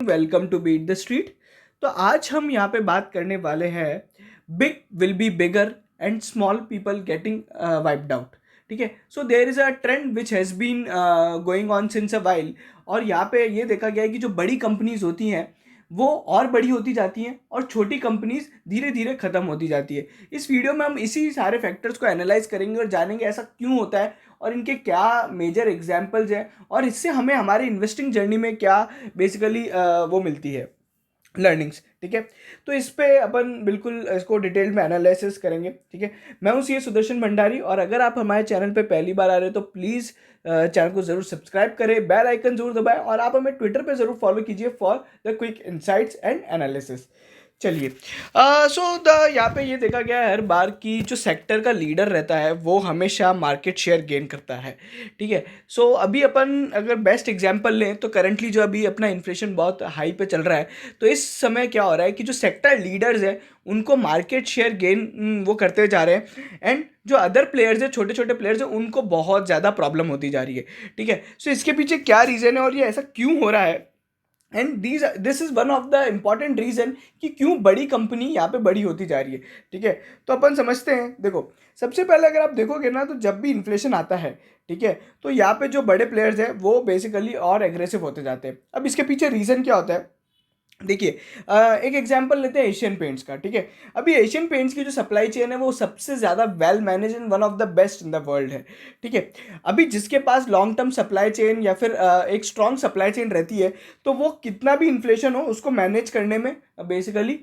Welcome to beat the street. तो आज हम यहाँ पे बात करने वाले हैं big will be bigger and small people getting wiped out. ठीक है, so there is a trend which has been going on since a while. और यहाँ पे ये देखा गया है कि जो बड़ी कंपनीज होती हैं वो और बड़ी होती जाती हैं और छोटी कंपनीज धीरे धीरे ख़त्म होती जाती है। इस वीडियो में हम इसी सारे फैक्टर्स को एनालाइज करेंगे और जानेंगे ऐसा क्यों होता है और इनके क्या मेजर एग्जाम्पल्स हैं और इससे हमें हमारे इन्वेस्टिंग जर्नी में क्या बेसिकली वो मिलती है लर्निंग्स। ठीक है, तो इस पे अपन बिल्कुल इसको डिटेल में एनालिसिस करेंगे। ठीक है, मैं हूँ सी सुदर्शन भंडारी और अगर आप हमारे चैनल पे पहली बार आ रहे हो तो प्लीज़ चैनल को ज़रूर सब्सक्राइब करें, बेल आइकन जरूर दबाएं और आप हमें ट्विटर पे ज़रूर फॉलो कीजिए for the quick insights and analysis. चलिए, यहाँ पे ये देखा गया है हर बार कि जो सेक्टर का लीडर रहता है वो हमेशा मार्केट शेयर गेन करता है। ठीक है, सो अभी अपन अगर बेस्ट एग्जांपल लें तो करंटली जो अभी अपना इन्फ्लेशन बहुत हाई पे चल रहा है, तो इस समय क्या हो रहा है कि जो सेक्टर लीडर्स हैं उनको मार्केट शेयर गेन वो करते जा रहे हैं एंड जो अदर प्लेयर्स हैं, छोटे छोटे प्लेयर्स हैं, उनको बहुत ज़्यादा प्रॉब्लम होती जा रही है। ठीक है, सो इसके पीछे क्या रीज़न है और ये ऐसा क्यों हो रहा है and this is one of the important reason कि क्यों बड़ी कंपनी यहाँ पे बड़ी होती जा रही है। ठीक है, तो अपन समझते हैं। देखो, सबसे पहले अगर आप देखोगे ना तो जब भी इन्फ्लेशन आता है, ठीक है, तो यहाँ पे जो बड़े प्लेयर्स हैं वो बेसिकली और एग्रेसिव होते जाते हैं। अब इसके पीछे रीजन क्या होता है, देखिए, एक एग्जांपल लेते हैं एशियन पेंट्स का। ठीक है, अभी एशियन पेंट्स की जो सप्लाई चेन है वो सबसे ज़्यादा well manage and one of the best in the world है। ठीक है, अभी जिसके पास लॉन्ग टर्म सप्लाई चेन या फिर एक स्ट्रॉन्ग सप्लाई चेन रहती है तो वो कितना भी इन्फ्लेशन हो उसको मैनेज करने में बेसिकली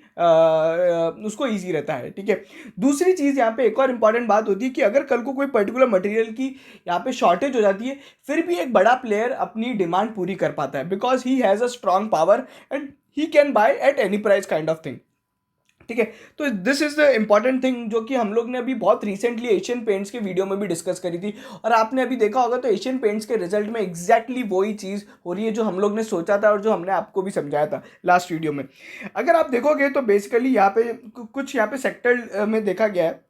उसको ईजी रहता है। ठीक है, दूसरी चीज़ यहाँ पे एक और इम्पॉर्टेंट बात होती है कि अगर कल को कोई पर्टिकुलर मटेरियल की यहाँ पे शॉर्टेज हो जाती है फिर भी एक बड़ा प्लेयर अपनी डिमांड पूरी कर पाता है because he has a strong power and he can by at any price kind of thing. ठीक है, तो this is the important thing जो कि हम लोग ने अभी बहुत रिसेंटली एशियन पेंट्स के वीडियो में भी डिस्कस करी थी और आपने अभी देखा होगा तो एशियन पेंट्स के रिजल्ट में एग्जैक्टली वही चीज़ हो रही है जो हम लोग ने सोचा था और जो हमने आपको भी समझाया था लास्ट वीडियो में। अगर आप देखोगे तो बेसिकली यहाँ पे कुछ यहाँ पे सेक्टर में देखा गया है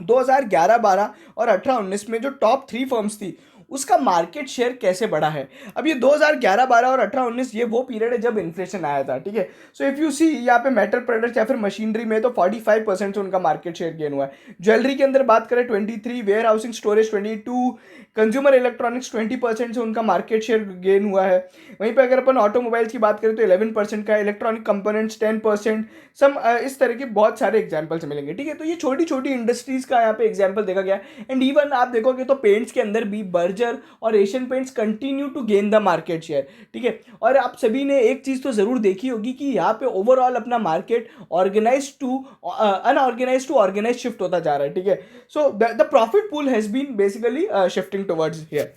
2011-12 और 18-19 में जो टॉप 3 फर्म्स थी उसका मार्केट शेयर कैसे बढ़ा है। अब ये 2011-12 और 18-19 ये वो पीरियड है जब इन्फ्लेशन आया था। ठीक है, सो इफ़ यू सी यहाँ पे मेटल प्रोडक्ट्स या फिर मशीनरी में तो 45% से उनका मार्केट शेयर गेन हुआ है। ज्वेलरी के अंदर बात करें 23, warehousing storage 22, consumer electronics 20% से उनका मार्केट शेयर गेन हुआ है। वहीं पर अगर अपन ऑटोमोबाइल्स की बात करें तो 11% का, इलेक्ट्रॉनिक कंपोनेंट्स 10%, सम इस तरह के बहुत सारे एग्जाम्पल्स मिलेंगे। ठीक है, तो ये छोटी छोटी इंडस्ट्रीज का यहाँ पे एग्जाम्पल देखा गया एंड इवन आप देखोगे तो पेंट्स के अंदर भी बर्जर और Asian Paints continue to gain the market share. ठीक है, और आप सभी ने एक चीज़ तो ज़रूर देखी होगी कि यहाँ पे ओवरऑल अपना market organise to unorganise to organise shift होता जा रहा है। ठीक है, so the profit pool has been basically shifting towards here.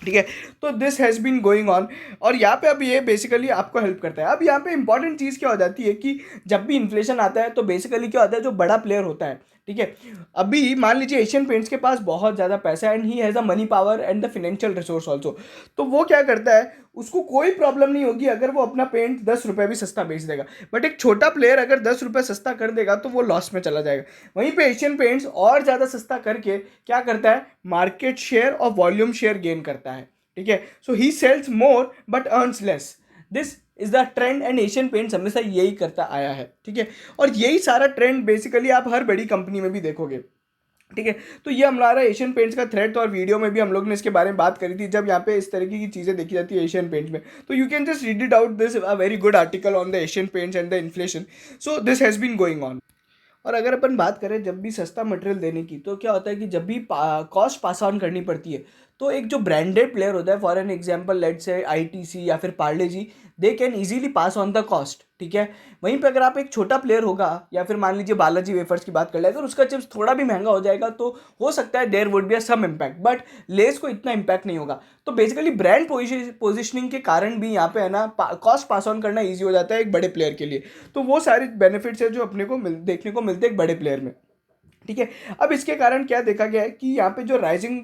ठीक है, तो this has been going on और यहाँ पे अब ये बेसिकली आपको हेल्प करता है। अब यहाँ पे इंपॉर्टेंट चीज़ क्या हो जाती है कि जब भी इन्फ्लेशन आता है तो बेसिकली क्या होता है, जो बड़ा प्लेयर होता है, ठीक है, अभी मान लीजिए एशियन पेंट्स के पास बहुत ज़्यादा पैसा and he has a money power and the financial resource also, तो वो क्या करता है, उसको कोई प्रॉब्लम नहीं होगी अगर वो अपना पेंट 10 रुपये भी सस्ता बेच देगा। बट एक छोटा प्लेयर अगर 10 रुपये सस्ता कर देगा तो वो लॉस में चला जाएगा। वहीं पे एशियन पेंट्स और ज़्यादा सस्ता करके क्या करता है, मार्केट शेयर और वॉल्यूम शेयर गेन करता है। ठीक है, so he sells more but earns less. This is the trend and Asian Paints हमेशा यही करता आया है। ठीक है, और यही सारा ट्रेंड बेसिकली आप हर बड़ी कंपनी में भी देखोगे। ठीक है, तो ये हमारा एशियन पेंट्स का थ्रेड था और वीडियो में भी हम लोग ने इसके बारे में बात करी थी जब यहाँ पे इस तरीके की चीज़ें देखी जाती है एशियन पेंट्स में। तो you can just read it out, this a very good article on the Asian Paints and the inflation. So this has been going on. और अगर अपन बात करें जब भी सस्ता मटेरियल देने की, तो क्या होता है कि जब भी कॉस्ट पास ऑन करनी पड़ती है तो एक जो ब्रांडेड प्लेयर होता है, for an example let's say ITC या फिर Parle G, they can easily pass on the cost. ठीक है, वहीं पे अगर आप एक छोटा प्लेयर होगा या फिर मान लीजिए बालाजी वेफर्स की बात कर ले, अगर उसका चिप्स थोड़ा भी महंगा हो जाएगा तो हो सकता है there would be some impact, but less को इतना इम्पैक्ट नहीं होगा। तो बेसिकली ब्रांड पोजिशनिंग के कारण भी यहाँ पे है ना कॉस्ट पास ऑन करना ईजी हो जाता है एक बड़े प्लेयर के लिए। तो वो सारे बेनिफिट्स है जो अपने को देखने को मिलते हैं एक बड़े प्लेयर में। ठीक है, अब इसके कारण क्या देखा गया है कि यहाँ पे जो राइजिंग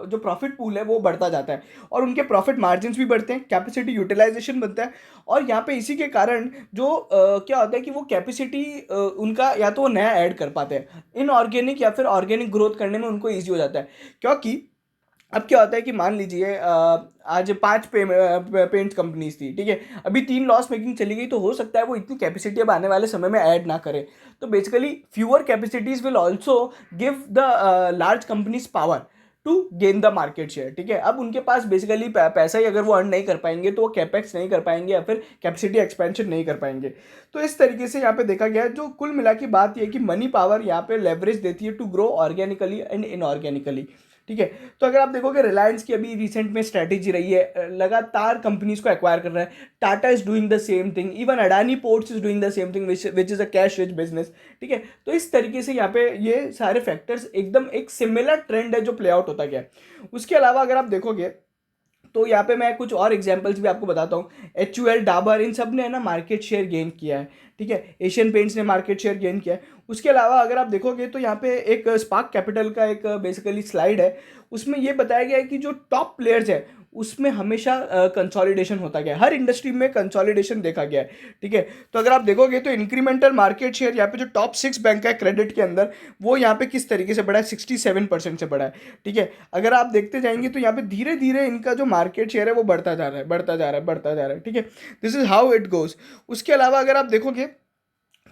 जो प्रॉफिट पूल है वो बढ़ता जाता है और उनके प्रॉफिट मार्जिन्स भी बढ़ते हैं, कैपेसिटी यूटिलाइजेशन बनता है और यहाँ पे इसी के कारण जो क्या होता है कि वो कैपेसिटी उनका या तो वो नया ऐड कर पाते हैं, इनऑर्गेनिक या फिर ऑर्गेनिक ग्रोथ करने में उनको ईजी हो जाता है। क्योंकि अब क्या होता है कि मान लीजिए आज 5 पेंट्स कंपनीज थी, ठीक है, अभी 3 लॉस मेकिंग चली गई, तो हो सकता है वो इतनी कैपेसिटी अब आने वाले समय में ऐड ना करे। तो basically fewer capacities will also give the large companies power to gain the market share, ठीक है। अब उनके पास बेसिकली पैसा ही अगर वो अर्न नहीं कर पाएंगे तो वो कैपेक्स नहीं कर पाएंगे या फिर कैपेसिटी एक्सपेंशन नहीं कर पाएंगे। तो इस तरीके से यहाँ पे देखा गया है। जो कुल मिला की बात ये है कि मनी पावर यहाँ पे लेवरेज देती है to grow organically and inorganically, ठीक है। तो अगर आप देखोगे रिलायंस की अभी रिसेंट में स्ट्रैटेजी रही है, लगातार कंपनीज को एक्वायर कर रहा है। Tata is doing the same thing, even Adani ports is doing the same thing which is a cash rich business, ठीक है। तो इस तरीके से यहाँ पे ये सारे फैक्टर्स एकदम एक सिमिलर ट्रेंड है जो प्ले आउट होता गया है। उसके अलावा अगर आप देखोगे तो यहाँ पे मैं कुछ और एग्जांपल्स भी आपको बताता हूँ। HUL, डाबर, इन सब ने है ना मार्केट शेयर गेन किया है, ठीक है। एशियन पेंट्स ने मार्केट शेयर गेन किया है। उसके अलावा अगर आप देखोगे तो यहाँ पे एक स्पार्क कैपिटल का एक बेसिकली स्लाइड है, उसमें ये बताया गया है कि जो टॉप प्लेयर्स है उसमें हमेशा कंसोलिडेशन होता गया है, हर इंडस्ट्री में कंसोलिडेशन देखा गया है, ठीक है। तो अगर आप देखोगे तो इंक्रीमेंटल मार्केट शेयर यहाँ पे जो टॉप 6 बैंक है क्रेडिट के अंदर, वो यहाँ पे किस तरीके से बढ़ा है, 67% से बढ़ा है, ठीक है। अगर आप देखते जाएंगे तो यहाँ पे धीरे धीरे इनका जो मार्केट शेयर है वो बढ़ता जा रहा है, बढ़ता जा रहा है, बढ़ता जा रहा है, ठीक है। This is how it goes. उसके अलावा अगर आप देखोगे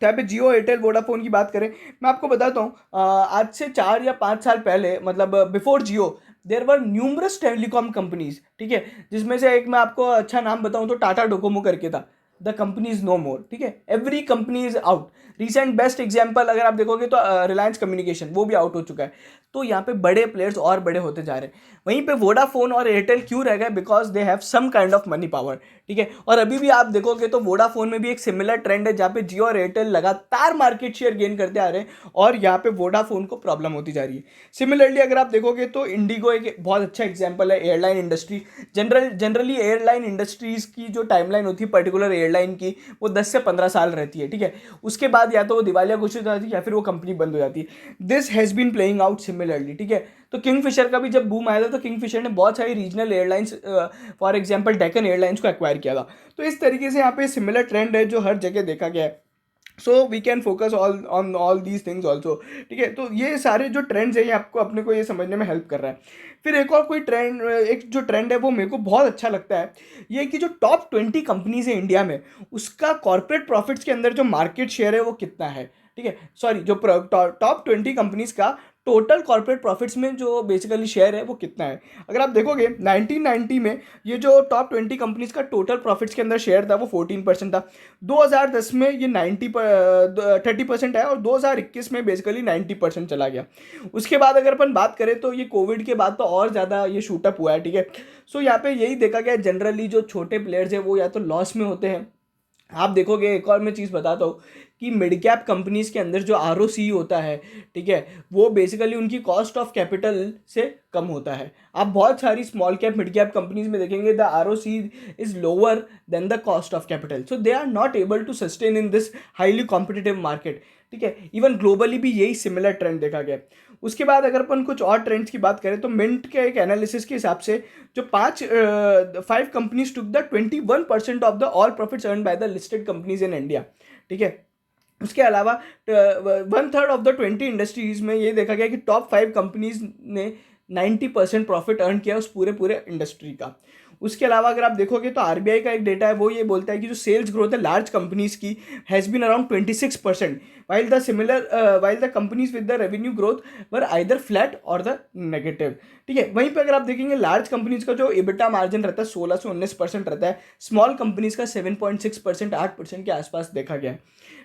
तो यहाँ पे जियो, एयरटेल, वोडाफोन की बात करें, मैं आपको बताता हूँ आज से 4 या 5 साल पहले, मतलब बिफोर जियो, देर वर न्यूमरस टेलीकॉम कंपनीज, ठीक है, जिसमें से एक मैं आपको अच्छा नाम बताऊं तो टाटा डोकोमो करके था। द कंपनी इज नो मोर, ठीक है, every company is out. Recent best example अगर आप देखोगे तो रिलायंस कम्युनिकेशन, वो भी आउट हो चुका है। तो यहाँ पे बड़े प्लेयर्स और बड़े होते जा रहे हैं। वहीं पे वोडाफोन और एयरटेल क्यों रह गए, because they have some kind of money power, ठीक है। और अभी भी आप देखोगे तो वोडाफोन में भी एक सिमिलर ट्रेंड है, जहाँ पे जियो और एयरटेल लगातार मार्केट शेयर गेन करते आ रहे हैं और यहाँ पे वोडाफोन को प्रॉब्लम होती जा रही है। सिमिलरली अगर आप देखोगे तो इंडिगो एक बहुत अच्छा एग्जाम्पल है, airline industry. Generally airline industries की जो टाइमलाइन होती है पर्टिकुलर एयरलाइन की, वो 10 से 15 साल रहती है, ठीक है। उसके बाद या तो वो दिवालिया घोषित हो जाती है या फिर वो कंपनी बंद हो जाती है। This has been playing out similarly, ठीक है। तो किंगफिशर का भी जब बूम आया था तो किंगफिशर ने बहुत सारी regional airlines, for example Deccan airlines को एक्वायर किया था। तो इस तरीके से यहाँ पे सिमिलर ट्रेंड है जो हर जगह देखा गया है। So we can focus on all these things also, ठीक है। तो ये सारे जो ट्रेंड्स हैं ये आपको अपने को ये समझने में हेल्प कर रहा है। फिर एक और कोई ट्रेंड, एक जो ट्रेंड है वो मेरे को बहुत अच्छा लगता है, ये कि जो टॉप 20 कंपनीज है इंडिया में, उसका कॉर्पोरेट प्रॉफिट्स के अंदर जो मार्केट शेयर है वो कितना है, ठीक है। सॉरी, जो टॉप 20 कंपनीज का टोटल कॉर्पोरेट प्रॉफिट्स में जो बेसिकली शेयर है वो कितना है। अगर आप देखोगे 1990 में ये जो टॉप 20 कंपनीज का टोटल प्रॉफिट्स के अंदर शेयर था वो 14% था। 2010 में ये 30% है और 2021 में बेसिकली 90% चला गया। उसके बाद अगर अपन बात करें तो ये कोविड के बाद तो और ज़्यादा ये शूटअप हुआ है, ठीक है। सो यहाँ पे यही देखा गया जनरली जो छोटे प्लेयर्स हैं वो या तो लॉस में होते हैं। आप देखोगे, एक और मैं चीज़ बताता हूँ कि मिड कैप कंपनीज के अंदर जो ROC होता है, ठीक है, वो बेसिकली उनकी कॉस्ट ऑफ कैपिटल से कम होता है। आप बहुत सारी small cap mid cap companies में देखेंगे the ROC is lower than the cost of capital, so they are not able to sustain in this highly competitive market, ठीक है। इवन ग्लोबली भी यही सिमिलर ट्रेंड देखा गया। उसके बाद अगर अपन कुछ और ट्रेंड्स की बात करें तो मिंट के एक एनालिसिस के हिसाब से जो 5 companies took the 21% of the all profits earn by the listed companies in India, ठीक है। उसके अलावा 1/3 ऑफ द 20 इंडस्ट्रीज में ये देखा गया कि टॉप 5 कंपनीज ने 90% प्रॉफिट अर्न किया उस पूरे पूरे इंडस्ट्री का। उसके अलावा अगर आप देखोगे तो RBI का एक डेटा है, वो ये बोलता है कि जो सेल्स ग्रोथ है लार्ज कंपनीज की has been around 26%, while the companies with the revenue growth were either flat और द नेगेटिव, ठीक है। वहीं पे अगर आप देखेंगे लार्ज कंपनीज का जो EBITDA मार्जिन रहता है 16 से 19% रहता है, स्मॉल कंपनीज का 7.6%, 8% के आसपास देखा गया है,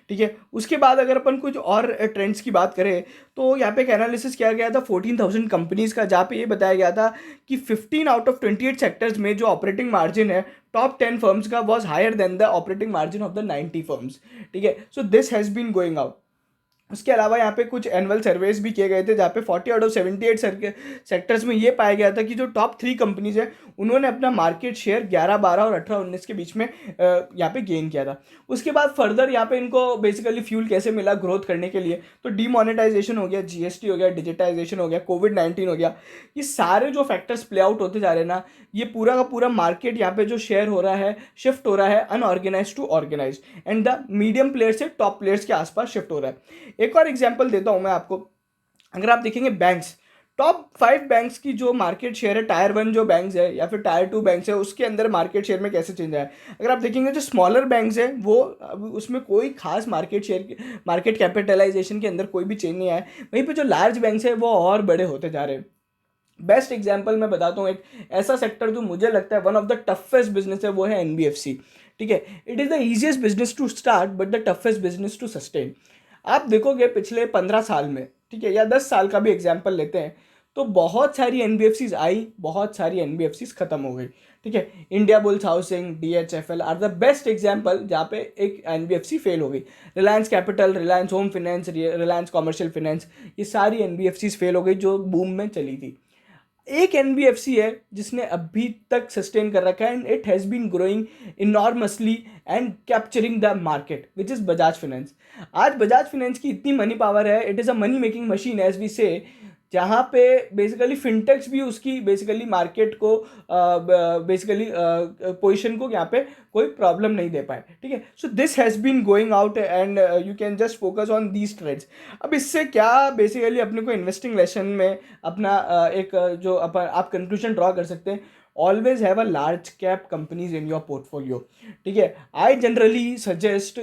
ठीक है। उसके बाद अगर अपन कुछ और ट्रेंड्स की बात करें तो यहाँ पे एक एनालिसिस किया गया था 14,000 कंपनीज का, जहाँ पे ये बताया गया था कि 15 आउट ऑफ 28 सेक्टर्स में जो ऑपरेटिंग मार्जिन है टॉप 10 फर्म्स का was higher than the operating margin of the 90 firms, ठीक है। So this has been going out. उसके अलावा यहाँ पे कुछ एनुअल सर्वेज भी किए गए थे जहाँ पे 40 आउट ऑफ 78 सेक्टर्स में ये पाया गया था कि जो टॉप 3 कंपनीज है उन्होंने अपना मार्केट शेयर 11, 12 और 18, 19 के बीच में यहाँ पे गेन किया था। उसके बाद फर्दर यहाँ पे इनको बेसिकली फ्यूल कैसे मिला ग्रोथ करने के लिए, तो डीमोनेटाइजेशन हो गया, GST हो गया, डिजिटाइजेशन हो गया, कोविड-19 हो गया, ये सारे जो फैक्टर्स प्ले आउट होते जा रहे हैं ना, ये पूरा का पूरा मार्केट यहाँ पे जो शेयर हो रहा है शिफ्ट हो रहा है unorganise to organise and the medium player से टॉप प्लेयर्स के आसपास शिफ्ट हो रहा है। एक और एग्जांपल देता हूं मैं आपको। अगर आप देखेंगे बैंक्स, टॉप 5 बैंक्स की जो मार्केट शेयर है, टायर 1 जो बैंक्स है या फिर टायर 2 बैंक्स है, उसके अंदर मार्केट शेयर में कैसे चेंज आया है। अगर आप देखेंगे जो स्मॉलर बैंक्स है वो अब उसमें कोई खास मार्केट शेयर, मार्केट कैपिटलाइजेशन के अंदर कोई भी चेंज नहीं आया है। वहीं पे जो लार्ज बैंक्स है वो और बड़े होते जा रहे हैं। बेस्ट एग्जाम्पल मैं बताता हूँ, एक ऐसा सेक्टर जो मुझे लगता है one of the toughest business है, वो है एनबीएफसी। ठीक है, it is the easiest business to start but the toughest business to sustain. आप देखोगे पिछले 15 साल में, ठीक है, या 10 साल का भी एग्जाम्पल लेते हैं, तो बहुत सारी एनबीएफसीज आई, बहुत सारी एनबीएफसीज खत्म हो गई। ठीक है, Indiabulls Housing, DHFL are the best example जहाँ पे एक एनबीएफसी फेल हो गई। Reliance Capital, Reliance Home Finance, Reliance Commercial Finance, ये सारी एनबीएफसीज फेल हो गई जो बूम में चली थी। एक एनबीएफसी है जिसने अभी तक सस्टेन कर रखा है and it has been growing enormously and capturing the market, which is Bajaj Finance. आज बजाज फाइनेंस की इतनी मनी पावर है, it is a money making machine as we say, जहाँ पे बेसिकली फिनटेक्स भी उसकी बेसिकली मार्केट को बेसिकली पोजिशन को यहाँ पे कोई प्रॉब्लम नहीं दे पाए। ठीक है, so this has been going out and you can just focus on these trades. अब इससे क्या बेसिकली अपने को इन्वेस्टिंग लेसन में अपना एक जो आप कंक्लूजन ड्रॉ कर सकते हैं, always have a large cap companies in your portfolio. ठीक है, आई जनरली सजेस्ट,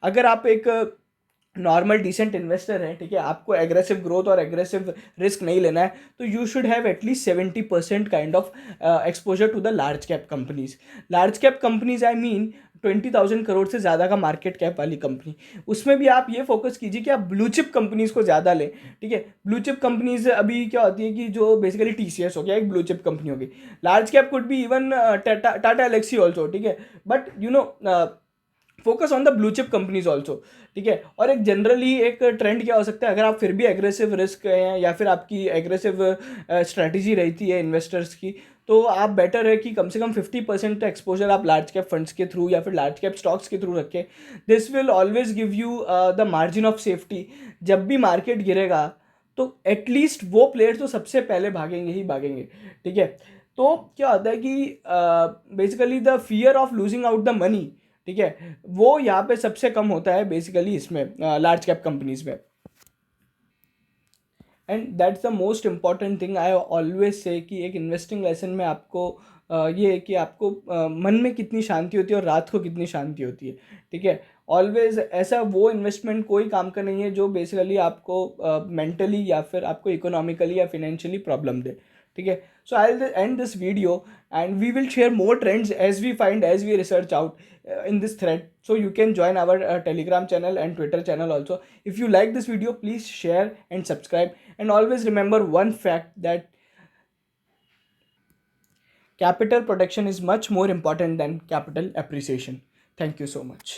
अगर आप एक नॉर्मल डिसेंट इन्वेस्टर है, ठीक है, आपको एग्रेसिव ग्रोथ और एग्रेसिव रिस्क नहीं लेना है, तो you should have at least 70% kind of exposure to the large cap companies. Large cap companies I mean 20,000 crore से ज़्यादा का मार्केट कैप वाली कंपनी। उसमें भी आप ये फोकस कीजिए कि आप ब्लू चिप कंपनीज को ज़्यादा लें। ठीक है, ब्लू चिप कंपनीज अभी क्या होती है कि जो बेसिकली टीसीएस हो गया, एक ब्लू चिप कंपनी होगी। Large cap could be even Tata Elxsi also. ठीक है, but you know focus on the blue chip companies also. ठीक है, और एक जनरली एक ट्रेंड क्या हो सकता है, अगर आप फिर भी एग्रेसिव रिस्क हैं या फिर आपकी एग्रेसिव स्ट्रैटेजी रहती है इन्वेस्टर्स की, तो आप बेटर है कि कम से कम 50% एक्सपोजर आप लार्ज कैप फंड्स के थ्रू या फिर लार्ज कैप स्टॉक्स के थ्रू रखें। This will always give you the margin of safety. जब भी मार्केट गिरेगा तो एटलीस्ट वो प्लेयर्स तो सबसे पहले भागेंगे ही भागेंगे। ठीक है, तो क्या होता है कि basically the fear of losing out the money, ठीक है, वो यहाँ पे सबसे कम होता है बेसिकली इसमें लार्ज कैप कंपनीज में। And that's the most important thing I always say कि एक इन्वेस्टिंग लेसन में आपको ये है कि आपको मन में कितनी शांति होती है और रात को कितनी शांति होती है। ठीक है, ऑलवेज ऐसा वो इन्वेस्टमेंट कोई काम का नहीं है जो बेसिकली आपको मेंटली या फिर आपको इकोनॉमिकली या फिनेंशियली प्रॉब्लम दे। ठीक है, so I will end this video and we will share more trends as we find, as we research out in this thread. So you can join our Telegram channel and Twitter channel also. If you like this video, please share and subscribe, and always remember one fact, that capital protection is much more important than capital appreciation. Thank you so much.